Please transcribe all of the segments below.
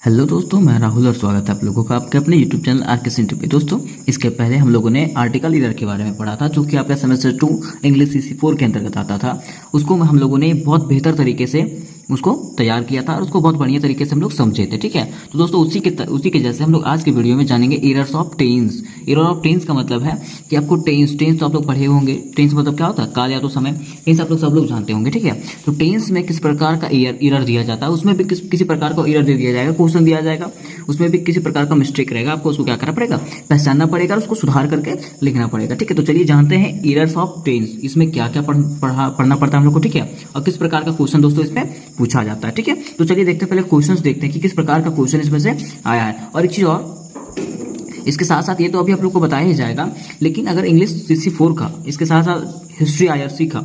Hello दोस्तों, मैं राहुल और स्वागत है आप लोगों का आपके अपने यूट्यूब चैनल आरके सेंटर पे। दोस्तों, इसके पहले हम लोगों ने आर्टिकल ईरर के बारे में पढ़ा था, जो कि आपका सेमेस्टर 2 इंग्लिश CC4 के अंतर्गत आता था। उसको हम लोगों ने बहुत बेहतर तरीके से उसको तैयार किया था और उसको बहुत बढ़िया तरीके से हम लोग समझे थे। ठीक है, तो दोस्तों उसी के जैसे हम लोग आज के वीडियो में जानेंगे errors of tense. Error of tense का मतलब है कि आपको टेंस तो आप लोग पढ़े होंगे। टेंस मतलब क्या होता है? काल या तो समय। टेंस आप लोग सब लोग जानते होंगे। ठीक है, तो टेंस में किस प्रकार का एरर दिया जाता है, उसमें भी किसी प्रकार का एरर दे दिया जाएगा, क्वेश्चन दिया जाएगा, उसमें भी किसी प्रकार का मिस्टेक रहेगा। आपको उसको क्या करना पड़ेगा? पहचानना पड़ेगा, उसको सुधार करके लिखना पड़ेगा। ठीक है, तो चलिए जानते हैं एरर्स ऑफ टेंस। इसमें क्या क्या पढ़ना पड़ता है हम लोग को। ठीक है, और किस प्रकार का क्वेश्चन दोस्तों इसमें पूछा जाता है। ठीक है, तो चलिए देखते हैं, पहले क्वेश्चंस देखते हैं कि किस प्रकार का क्वेश्चन इसमें से आया है। और एक चीज और, इसके साथ साथ ये तो अभी आप लोग को बताया ही जाएगा, लेकिन अगर इंग्लिश CC4 का, इसके साथ साथ हिस्ट्री IRC का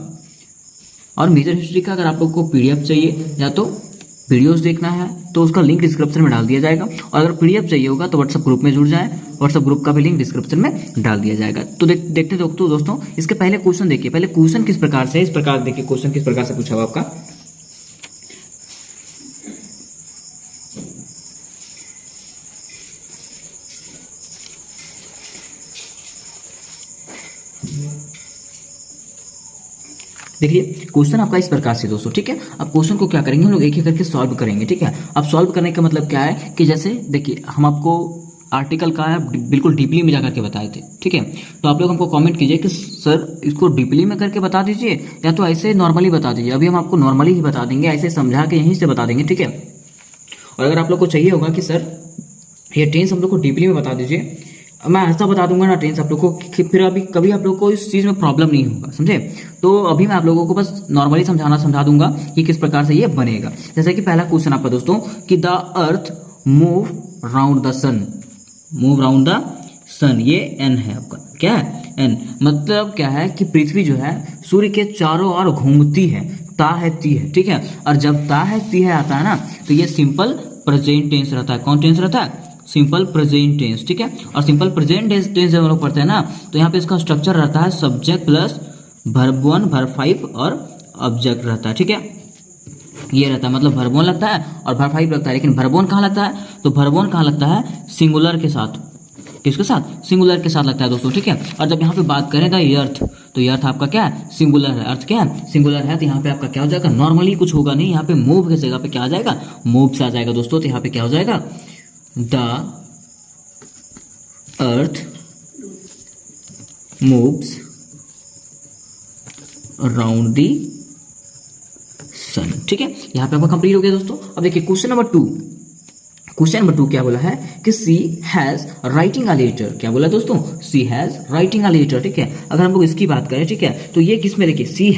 और मेजर हिस्ट्री का अगर आप लोग को PDF चाहिए या तो वीडियोस देखना है तो उसका लिंक डिस्क्रिप्शन में डाल दिया जाएगा। और अगर PDF चाहिए होगा तो व्हाट्सएप ग्रुप में जुड़ जाए, व्हाट्सएप ग्रुप का भी लिंक डिस्क्रिप्शन में डाल दिया जाएगा। तो देखते दोस्तों इसके पहले क्वेश्चन देखिए। पहले क्वेश्चन किस प्रकार से, इस प्रकार देखिए क्वेश्चन किस प्रकार से पूछा हुआ आपका। देखिए क्वेश्चन आपका इस प्रकार से दोस्तों। ठीक है, अब क्वेश्चन को क्या करेंगे हम लोग, एक एक करके सॉल्व करेंगे। ठीक है, अब सॉल्व करने का मतलब क्या है कि जैसे देखिए हम आपको आर्टिकल का है बिल्कुल डीपली में जाकर के बताए थे। ठीक है, तो आप लोग हमको कमेंट कीजिए कि सर इसको डीपली में करके बता दीजिए या तो ऐसे नॉर्मली बता दीजिए। अभी हम आपको नॉर्मली ही बता देंगे, ऐसे समझा के यहीं से बता देंगे। ठीक है, और अगर आप लोग को चाहिए होगा कि सर ये टेंस हम लोग को डीपली में बता दीजिए, मैं ऐसा बता दूंगा ना टेंस आप लोग को कि फिर अभी कभी आप लोग को इस चीज में प्रॉब्लम नहीं होगा, समझे। तो अभी मैं आप लोगों को बस नॉर्मली समझा दूंगा कि किस प्रकार से ये बनेगा। जैसे कि पहला क्वेश्चन आपका दोस्तों कि the earth move round the sun. Move round the sun, ये एन है आपका। क्या है? एन। मतलब क्या है कि पृथ्वी जो है सूर्य के चारों ओर घूमती है। ता है ती है। ठीक है, और जब ता है ती है आता है ना, तो ये सिंपल प्रेजेंट टेंस रहता है। कौन टेंस रहता है? Simple present tense. ठीक है, और सिंपल प्रेजेंट टेंस जब हम लोग पढ़ते हैं ना, तो यहाँ पे इसका स्ट्रक्चर रहता है सब्जेक्ट प्लस वर्ब 1 वर्ब 5 और ऑब्जेक्ट रहता है। ठीक है, ये रहता है, मतलब वर्ब 1 लगता है और वर्ब 5 लगता है। लेकिन वर्ब 1 कहाँ लगता है? तो वर्ब 1 कहाँ लगता है? सिंगुलर के साथ। किसके साथ? सिंगुलर के साथ लगता है दोस्तों। ठीक है, और जब यहाँ पे बात करें द अर्थ, तो अर्थ आपका क्या है? सिंगुलर है। अर्थ क्या है? सिंगुलर है। तो यहाँ पे आपका क्या हो जाएगा? नॉर्मली कुछ होगा नहीं, यहाँ पे मूव की जगह पे क्या आ जाएगा? मूव्स आ जाएगा दोस्तों। तो यहाँ पे क्या हो जाएगा? The earth moves around the sun. ठीक है, यहां पे आपका कंप्लीट हो गया दोस्तों। अब देखिए क्वेश्चन नंबर 2। क्वेश्चन नंबर 2 क्या बोला है कि सी हैज राइटिंग अ लेटर। क्या बोला दोस्तों? सी हैज राइटिंग अ लेटर। ठीक है, अगर हम लोग इसकी बात करें, ठीक है, तो ये किसमें देखिए सी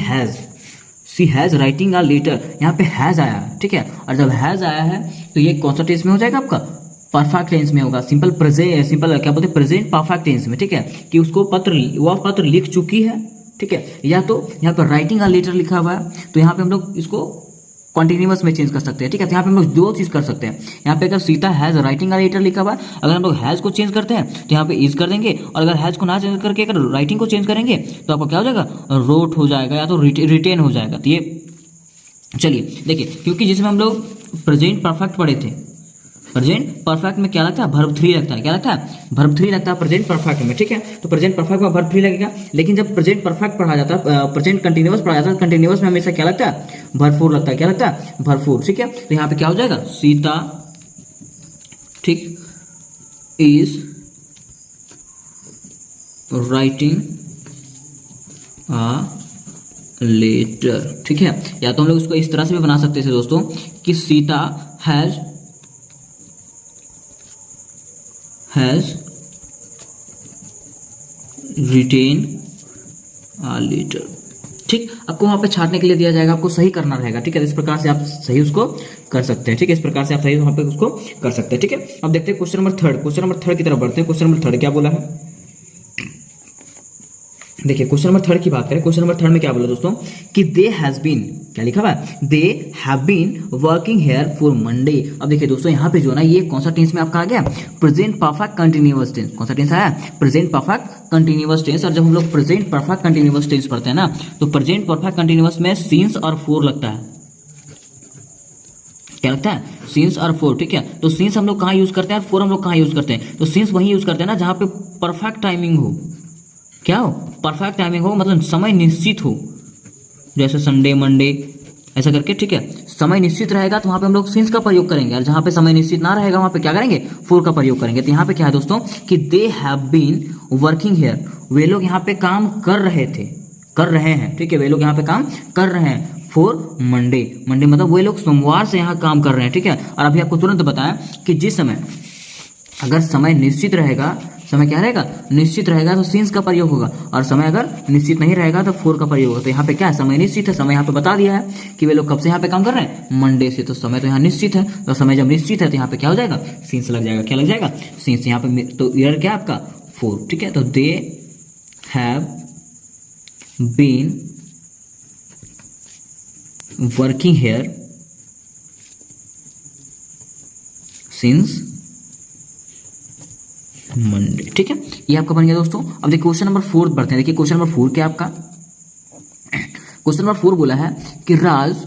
हैज राइटिंग अ लेटर, यहाँ पे हैज आया है। ठीक है, और जब हैज आया है तो ये कौन सा टेंस में हो जाएगा आपका? परफेक्ट टेंस में होगा। सिंपल क्या बोलते हैं? प्रेजेंट परफेक्ट टेंस में। ठीक है, कि उसको वह पत्र लिख चुकी है। ठीक है, या तो यहाँ पर राइटिंग अ लेटर लिखा हुआ है, तो यहाँ पे हम लोग इसको कॉन्टिन्यूअस में चेंज कर सकते हैं। ठीक है, तो यहाँ पे हम लोग दो चीज कर सकते हैं। यहाँ पे अगर Sita has writing a letter लिखा हुआ है, अगर हम लोग हैज को चेंज करते हैं तो यहाँ पे इज कर देंगे, और अगर हैज को ना चेंज करके अगर राइटिंग को चेंज करेंगे तो आपका क्या हो जाएगा? रोट हो जाएगा या तो रिटेन हो जाएगा। तो ये चलिए देखिए, क्योंकि जिसमें हम लोग प्रेजेंट परफेक्ट पढ़े थे, प्रेजेंट परफेक्ट में क्या लगता है? वर्ब 3 लगता है। क्या लगता है? वर्ब 3 लगता है प्रेजेंट परफेक्ट में। ठीक है, तो प्रेजेंट परफेक्ट में वर्ब 3 लगेगा। लेकिन जब प्रेजेंट परफेक्ट पढ़ा जाता है, प्रेजेंट कंटिन्यूअस पढ़ा जाता है, कंटिन्यूअस में हमेशा क्या लगता है? वर्ब 4 लगता है। क्या लगता है? वर्ब 4। ठीक है, तो यहाँ पे क्या हो जाएगा? सीता, ठीक, इज राइटिंग अ लेटर। ठीक है, या तो हम लोग इसको इस तरह से भी बना सकते थे दोस्तों कि Sita has written a letter. ठीक, आपको वहां पे छाटने के लिए दिया जाएगा, आपको सही करना रहेगा। ठीक है, इस प्रकार से आप सही उसको कर सकते हैं। ठीक है, इस प्रकार से आप सही वहां पे उसको कर सकते हैं। ठीक है, अब देखते हैं क्वेश्चन नंबर 3। क्वेश्चन नंबर 3 की तरफ बढ़ते हैं। क्वेश्चन नंबर 3 क्या बोला है? देखिए क्वेश्चन नंबर 3 की बात करें। क्वेश्चन नंबर 3 में क्या बोला दोस्तों कि दे हैज बीन, क्या लिखा हुआ है? They have been working here for Monday. अब देखिए दोस्तों यहाँ पे जो ना, ये कौन सा टेंस में आपका आ गया? Present perfect continuous tense. कौन सा टेंस आया? Present perfect continuous tense. और जब हम लोग प्रेजेंट परफेक्ट कंटिन्यूअस टेंस पढ़ते हैं ना, तो प्रेजेंट परफेक्ट कंटिन्यूअस में सिंस और फोर लगता है। क्या लगता है, सिंस और फोर, ठीक है। तो सिंस हम लोग कहाँ यूज करते हैं और फोर हम लोग कहाँ यूज करते हैं, तो सिंस वहीं यूज करते हैं ना जहाँ पे परफेक्ट टाइमिंग हो, क्या हो, परफेक्ट टाइमिंग हो, मतलब समय निश्चित हो, जैसे संडे मंडे ऐसा करके, ठीक है। समय निश्चित रहेगा तो वहाँ पे हम लोग सिंस का प्रयोग करेंगे, और जहाँ पे समय निश्चित ना रहेगा वहाँ पे क्या करेंगे, फोर का प्रयोग करेंगे। तो यहाँ पे क्या है दोस्तों कि they have been working here, वे लोग यहाँ पे काम कर रहे थे, कर रहे हैं, ठीक है, वे लोग यहाँ पे काम कर रहे हैं फॉर मंडे, मंडे मतलब वे लोग सोमवार से यहाँ काम कर रहे हैं, ठीक है। और अभी आपको तुरंत बताया कि जिस समय अगर समय निश्चित रहेगा, समय क्या रहेगा, निश्चित रहेगा, तो सिंस का प्रयोग होगा, और समय अगर निश्चित नहीं रहेगा तो फोर का प्रयोग होगा। तो यहाँ पे क्या है, समय निश्चित है, समय यहाँ पे बता दिया है कि वे लोग कब से यहाँ पे काम कर रहे हैं, मंडे से, तो समय तो यहाँ निश्चित है, तो समय जब निश्चित है तो यहाँ पे क्या हो जाएगा, सिंस लग जाएगा, क्या लग जाएगा, सिंस। यहाँ पे तो ईयर क्या आपका, फोर, ठीक है। तो they have been working here since Monday, ठीक है। ये आपका बन गया दोस्तों। अब देखिए क्वेश्चन नंबर 4 बढ़ते हैं। देखिए क्वेश्चन नंबर 4 क्या आपका, क्वेश्चन नंबर 4 बोला है कि Raj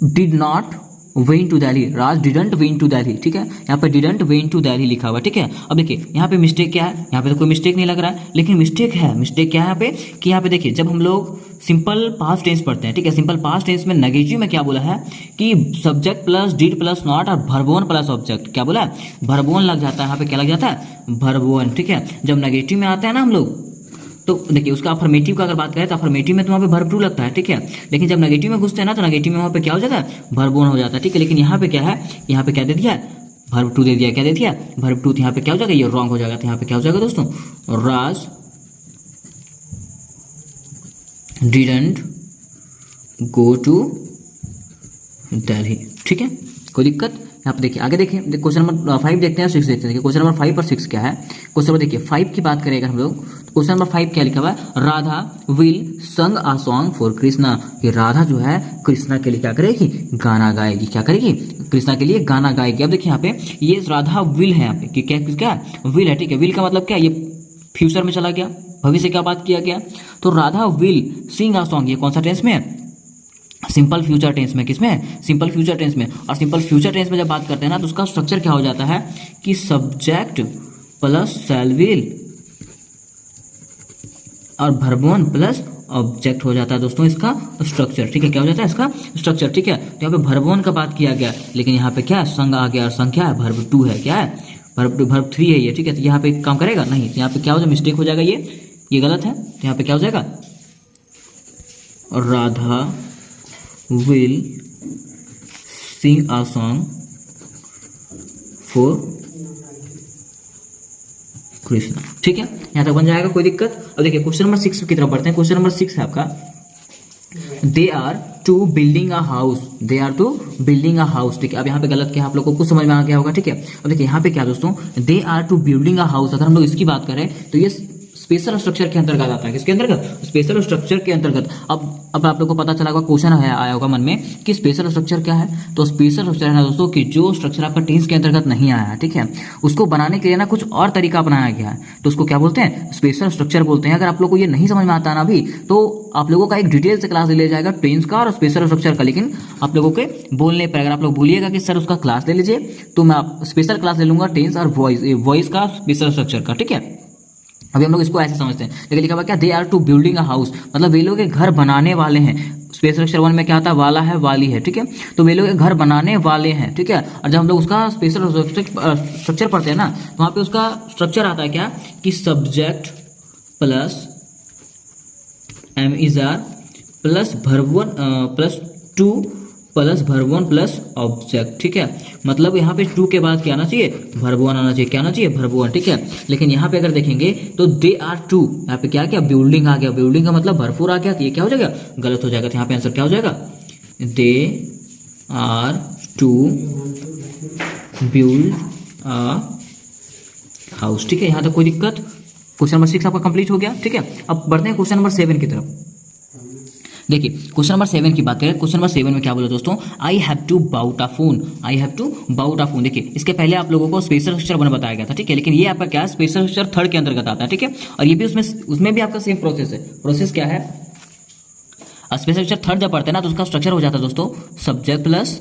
did not went to Delhi, Raj didn't went to Delhi, ठीक है। यहाँ पे डिडंट वेन टू दिल्ली लिखा हुआ है, ठीक है। अब देखिए यहाँ पे मिस्टेक क्या है, यहाँ पे तो कोई मिस्टेक नहीं लग रहा है, लेकिन मिस्टेक है। मिस्टेक क्या है यहाँ पे कि यहाँ पे देखिए जब हम लोग सिंपल पास्ट टेंस पढ़ते हैं, ठीक है, सिंपल पास्ट टेंस में नेगेटिव में क्या बोला है कि subject plus did plus not और वर्ब प्लस ऑब्जेक्ट, क्या बोला है, वर्ब लग जाता है, यहाँ पे क्या लग जाता है, वर्ब, ठीक है। जब नेगेटिव में आता है ना हम लोग, तो देखिए उसका अफर्मेटिव का अगर बात करें तो अफर्मेटिव में तो वहाँ पे वर्ब टू लगता है, ठीक है। लेकिन जब नेगेटिव में घुसते हैं ना तो नेगेटिव में वहाँ पे क्या हो जाता है, वर्ब वन हो जाता है, ठीक है। लेकिन यहाँ पे क्या है, यहाँ पे क्या दे दिया, वर्ब टू दे दिया, क्या दे दिया, वर्ब टू। तो यहाँ पे क्या हो जाएगा, ये रॉन्ग हो जाएगा। तो यहाँ पे क्या हो जाएगा दोस्तों, राज डिडंट गो टू दिल्ली, ठीक है, कोई दिक्कत। यहाँ पे देखिए आगे देखिए, क्वेश्चन नंबर 5 देखते हैं, 6 देखते हैं। क्वेश्चन नंबर 5 और 6 क्या है, क्वेश्चन नंबर देखिए 5 की बात करेंगे हम लोग, क्वेश्चन नंबर 5 क्या लिखा हुआ है, राधा विल संग आ सॉन्ग फॉर कृष्णा, ये राधा जो है कृष्णा के लिए क्या करेगी, गाना गाएगी, क्या करेगी, कृष्णा के लिए गाना गाएगी। अब देखिए यहाँ पे ये राधा विल है, यहाँ पे कि क्या विल है, ठीक है। विल का मतलब क्या, ये फ्यूचर में चला गया, भविष्य क्या बात किया गया। तो Radha will sing uh song, ये कौन सा टेंस में है, सिंपल फ्यूचर टेंस में, किसमें है, सिंपल फ्यूचर टेंस में। और सिंपल फ्यूचर टेंस में जब बात करते हैं ना तो उसका स्ट्रक्चर क्या हो जाता है कि सब्जेक्ट प्लस शैल विल और वर्ब वन प्लस ऑब्जेक्ट हो जाता है दोस्तों इसका स्ट्रक्चर, ठीक है। क्या हो जाता है इसका स्ट्रक्चर, ठीक है। तो यहाँ पे वर्ब वन का बात किया गया, लेकिन यहाँ पे क्या है, संग आ गया, और संग क्या है, वर्ब टू है, क्या है, वर्ब 3 है ये, ठीक है। तो यहाँ पे काम करेगा नहीं, यहाँ पे क्या हो जाएगा, मिस्टेक हो जाएगा, ये गलत है। तो यहाँ पे क्या हो जाएगा, Radha will sing a song for Krishna, ठीक है। यहां तक बन जाएगा, कोई दिक्कत। अब देखिए क्वेश्चन नंबर 6 की तरफ बढ़ते हैं। क्वेश्चन नंबर 6 है आपका, they are to building a house, they are to building a house, ठीक है। अब यहाँ पे गलत क्या है, आप लोगों को कुछ समझ में आ गया होगा, ठीक है। अब देखिए यहाँ पे क्या दोस्तों, they are to building a house, अगर हम लोग इसकी बात करें तो ये स्पेशल स्ट्रक्चर के अंतर्गत आता है, किसके अंतर्गत, स्पेशल स्ट्रक्चर के अंतर्गत। अब आप लोगों को पता चला होगा, क्वेश्चन आया होगा मन में कि स्पेशल स्ट्रक्चर क्या है। तो स्पेशल स्ट्रक्चर है ना दोस्तों कि जो स्ट्रक्चर आपका टेंस के अंतर्गत नहीं आया है, ठीक है, उसको बनाने के लिए ना कुछ और तरीका अपनाया गया है, तो उसको क्या बोलते हैं, स्पेशल स्ट्रक्चर बोलते हैं। अगर आप लोग को ये नहीं समझ में आता ना अभी, तो आप लोगों का एक डिटेल से क्लास ले लिया जाएगा टेंस का और स्पेशल स्ट्रक्चर का, लेकिन आप लोगों के बोलने पर अगर आप लोग बोलिएगा कि सर उसका क्लास ले लीजिए, तो मैं स्पेशल क्लास ले लूंगा टेंस और वॉइस का स्पेशल स्ट्रक्चर का, ठीक है। अभी हम लोग इसको ऐसे समझते हैं, लेकिन लिखा हुआ क्या, they are to building a house, मतलब वे लोग एक घर बनाने वाले हैं। स्पेशल स्ट्रक्चर 1 में क्या आता है, वाला है, वाली है, ठीक है। तो वे लोग एक घर बनाने वाले हैं, ठीक है। और जब हम लोग उसका स्पेशल स्ट्रक्चर पढ़ते हैं ना, तो वहाँ पे उसका स्ट्रक्चर आता है क्या कि subject plus am is are plus verb one plus to plus verb one plus object, ठीक है। मतलब यहाँ पे टू के बाद क्या आना चाहिए, वर्ब वन आना चाहिए, क्या आना चाहिए, वर्ब वन, ठीक है। लेकिन यहाँ पे अगर देखेंगे तो दे आर टू, यहाँ पे क्या क्या बिल्डिंग आ गया, बिल्डिंग का मतलब भरपूर आ गया, तो ये क्या हो जाएगा, गलत हो जाएगा। तो यहाँ पे आंसर क्या हो जाएगा, they are to build a house, ठीक है। यहाँ तक कोई दिक्कत। क्वेश्चन नंबर 6 आपका कंप्लीट हो गया, ठीक है। अब बढ़ते हैं क्वेश्चन नंबर 7 की तरफ। देखिए क्वेश्चन नंबर 7 की बात करें, क्वेश्चन नंबर 7 में क्या बोला दोस्तों, I have to bought a phone, I have to bought a phone. देखिए इसके पहले आप लोगों को स्पेशल स्ट्रक्चर बताया गया था, ठीक है, लेकिन ये आपका क्या है, स्पेशल स्ट्रक्चर 3rd के अंतर्गत आता है, ठीक है। और ये भी उसमें भी आपका सेम प्रोसेस है। प्रोसेस क्या है, स्पेशल स्ट्रक्चर 3rd जब पढ़ते हैं ना तो उसका स्ट्रक्चर हो जाता है दोस्तों subject plus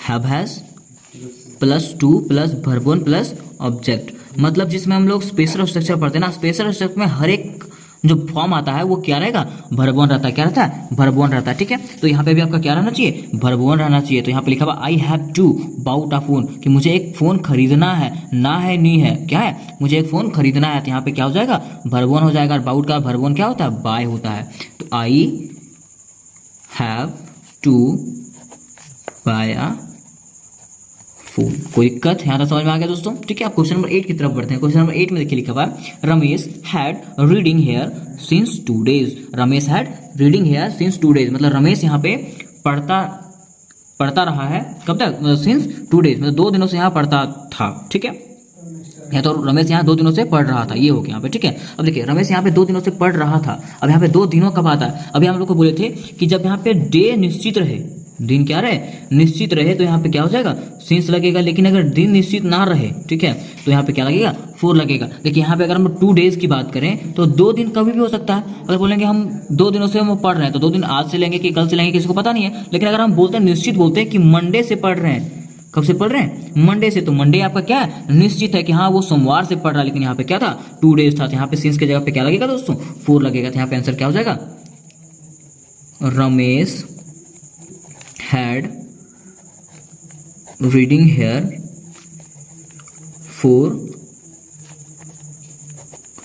has plus to plus verb one plus object, मतलब जिसमें हम लोग स्पेशल स्ट्रक्चर पढ़ते हैं ना, स्पेशल स्ट्रक्चर में हर एक जो फॉर्म आता है वो क्या रहेगा, वर्ब वन रहता है। क्या रहता है, वर्ब वन रहता है। ठीक है, तो यहाँ पे भी आपका क्या रहना चाहिए, वर्ब वन रहना चाहिए। तो यहाँ पे लिखा हुआ I have to bought a phone, कि मुझे एक फोन खरीदना है, ना है नी है, क्या है, मुझे एक फोन खरीदना है। तो यहाँ पे क्या हो जाएगा, वर्ब वन हो जाएगा। और बाउट का वर्ब वन क्या होता है, बाय होता है। तो I have to buy a phone. कोई दिक्कत यहाँ तक समझ में आ गया दोस्तों? ठीक है, आप क्वेश्चन नंबर 8 की तरफ बढ़ते हैं। क्वेश्चन नंबर 8 में देखिए लिखा हुआ है Ramesh had reading here since 2 days। Ramesh had reading here since 2 days, मतलब रमेश यहाँ पे पढ़ता रहा है कब तक, सिंस 2 days, मतलब 2 दिनों से यहाँ पढ़ता था। ठीक है, या तो रमेश यहाँ 2 दिनों से पढ़ रहा था, ये हो गया यहाँ पे। ठीक है, अब देखिए रमेश यहाँ पे 2 दिनों से पढ़ रहा था। अब यहाँ पे 2 दिनों कब आता है, अभी हम लोग को बोले थे कि जब यहाँ पे डे निश्चित रहे, दिन क्या रहे, निश्चित रहे, तो यहाँ पे क्या हो जाएगा, सिंस लगेगा। लेकिन अगर दिन निश्चित ना रहे, ठीक है, तो यहाँ पे क्या लगेगा, 4 लगेगा। देखिए यहाँ पे अगर हम 2 days की बात करें तो 2 दिन कभी भी हो सकता है। अगर बोलेंगे हम 2 दिनों से हम पढ़ रहे हैं तो 2 दिन आज से लेंगे कि कल से लेंगे, किसी को पता नहीं है। लेकिन अगर हम बोलते हैं निश्चित, बोलते हैं कि मंडे से पढ़ रहे हैं, कब से पढ़ रहे हैं, मंडे से, तो मंडे आपका क्या है, निश्चित है कि हाँ वो सोमवार से पढ़ रहा है। लेकिन यहाँ पे क्या था, 2 days था। तो यहाँ पे सिंस की जगह पे क्या लगेगा दोस्तों, 4 लगेगा। तो यहाँ पे आंसर क्या हो जाएगा, Ramesh had reading here for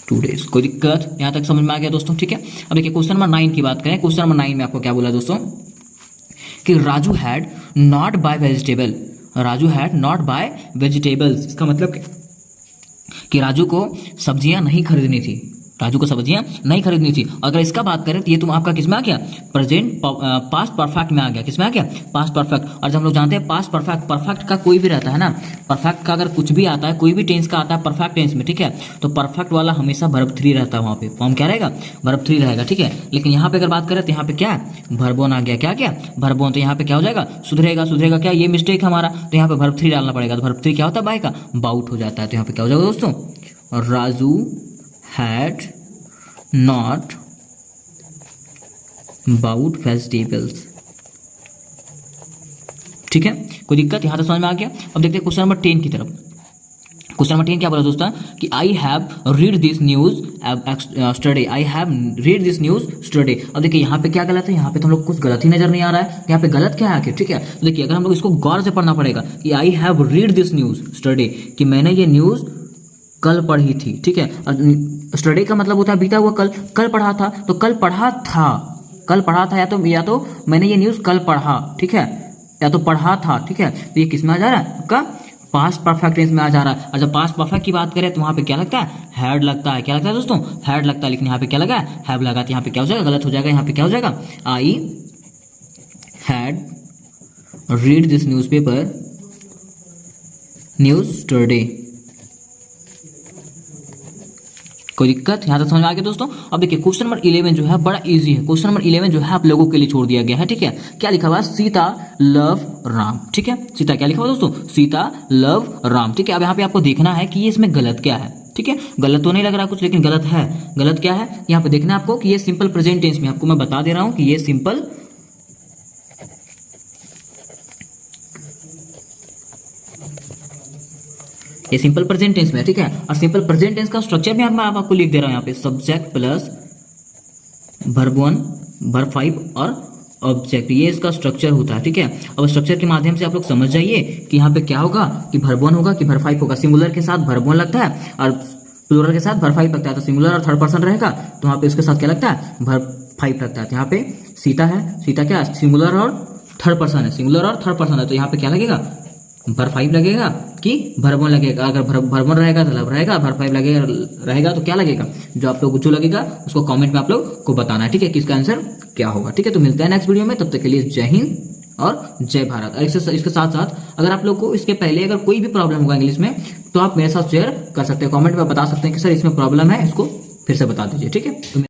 2 days। कोई दिक्कत यहां तक समझ में आ गया दोस्तों? ठीक है, अब देखिए क्वेश्चन नंबर 9 की बात करें। क्वेश्चन नंबर 9 में आपको क्या बोला दोस्तों, कि Raju had not buy vegetable, Raju had not buy vegetables. इसका मतलब कि राजू को सब्जियां नहीं खरीदनी थी, राजू को सब्जियां नहीं खरीदनी थी। अगर इसका बात करें तो ये तुम आपका किसमें आ गया, प्रेजेंट पास्ट परफेक्ट में आ गया। किसमें आ गया, पास्ट परफेक्ट। और जब हम लोग जानते हैं पास्ट परफेक्ट, परफेक्ट का कोई भी रहता है ना, परफेक्ट का अगर कुछ भी आता है, कोई भी टेंस का आता है परफेक्ट टेंस में, ठीक है, तो परफेक्ट वाला हमेशा वर्ब 3 रहता है। वहां पे फॉर्म क्या रहेगा, वर्ब 3 रहेगा। ठीक है, लेकिन यहाँ पे अगर बात करें तो यहाँ पे क्या है, वर्ब 1 आ गया। क्या क्या, वर्ब 1। तो यहाँ पे क्या हो जाएगा, सुधरेगा। सुधरेगा क्या, ये मिस्टेक हमारा, तो यहाँ पे वर्ब 3 डालना पड़ेगा। तो वर्ब 3 क्या होता है, बाय का बाउट हो जाता है। तो यहाँ पे क्या हो जाएगा दोस्तों, Raju had not bought vegetables. ठीक है, कोई दिक्कत यहाँ तक समझ में आ गया? अब देखते हैं क्वेश्चन नंबर 10 की तरफ। क्वेश्चन नंबर 10 क्या बोला दोस्तों, कि I have read this news study, I have read this news study. अब देखिए यहाँ पे क्या गलत है, यहाँ पे तो हम लोग कुछ गलत ही नजर नहीं आ रहा है। यहाँ पे गलत क्या है आखिर? ठीक है, तो देखिए अगर हम लोग इसको गौर से पढ़ना पड़ेगा कि I have read this news study, कि मैंने ये न्यूज कल पढ़ी थी। ठीक है, स्टडी का मतलब होता है बीता हुआ कल, कल पढ़ा था, तो कल पढ़ा था, कल पढ़ा था, या तो मैंने ये न्यूज कल पढ़ा, ठीक है, या तो पढ़ा था। ठीक है, तो ये किस में आ जा रहा है, आपका पास्ट परफेक्ट टेंस में आ जा रहा है। और जब पास्ट परफेक्ट की बात करें तो वहां पे क्या लगता है, हैड लगता है। क्या लगता है दोस्तों, हैड लगता है। लेकिन यहाँ पे क्या लगा, हैव लगा। तो यहाँ पे क्या हो जाएगा, गलत हो जाएगा। यहाँ पे क्या हो जाएगा, I had read this newspaper news today. कोई दिक्कत यहाँ तक समझ में आ गया दोस्तों? अब देखिए क्वेश्चन नंबर 11 जो है बड़ा इजी है। क्वेश्चन नंबर 11 जो है आप लोगों के लिए छोड़ दिया गया है। ठीक है, क्या लिखा हुआ है, सीता लव राम। ठीक है, सीता क्या लिखा हुआ दोस्तों, सीता लव राम। ठीक है, अब यहाँ पे आपको देखना है कि ये इसमें गलत क्या है। ठीक है, गलत तो नहीं लग रहा कुछ, लेकिन गलत है। गलत क्या है यहाँ पे देखना है आपको, कि ये सिंपल प्रेजेंट टेंस में, आपको मैं बता दे रहा हूं कि ये सिंपल प्रेजेंट टेंस में। ठीक है, और सिंपल प्रेजेंट टेंस का स्ट्रक्चर भी मैं आपको लिख दे रहा हूं यहाँ पे, सब्जेक्ट प्लस वर्ब 1 वर्ब 5 और ऑब्जेक्ट, ये इसका स्ट्रक्चर होता है। ठीक है, अब स्ट्रक्चर के माध्यम से आप लोग समझ जाइए कि यहाँ पे क्या होगा, कि वर्ब 1 होगा कि वर्ब 5 होगा। सिंगुलर के साथ वर्ब 1 लगता है और प्लूरल के साथ वर्ब 5 लगता है, तो सिंगुलर और थर्ड पर्सन रहेगा, तो वहाँ पे उसके साथ क्या लगता है, वर्ब 5 लगता है। तो यहाँ पे सीता है, सीता क्या सिंगुलर और थर्ड पर्सन है, सिंगुलर और थर्ड पर्सन है, तो यहाँ पे क्या लगेगा, वर्ब 5 लगेगा कि वर्ब 1 लगेगा। अगर वर्ब 1 रहेगा तो रहेगा, वर्ब 5 लगेगा रहेगा तो क्या लगेगा, जो आप लोग जो लगेगा उसको कमेंट में आप लोग को बताना है। ठीक है, किसका आंसर क्या होगा। ठीक है, तो मिलता है नेक्स्ट वीडियो में, तब तक के लिए जय हिंद और जय भारत। और इसके साथ साथ अगर आप लोग को इसके पहले अगर कोई भी प्रॉब्लम होगा इंग्लिश में, तो आप मेरे साथ शेयर कर सकते हैं, कमेंट में बता सकते हैं कि सर इसमें प्रॉब्लम है, इसको फिर से बता दीजिए। ठीक है।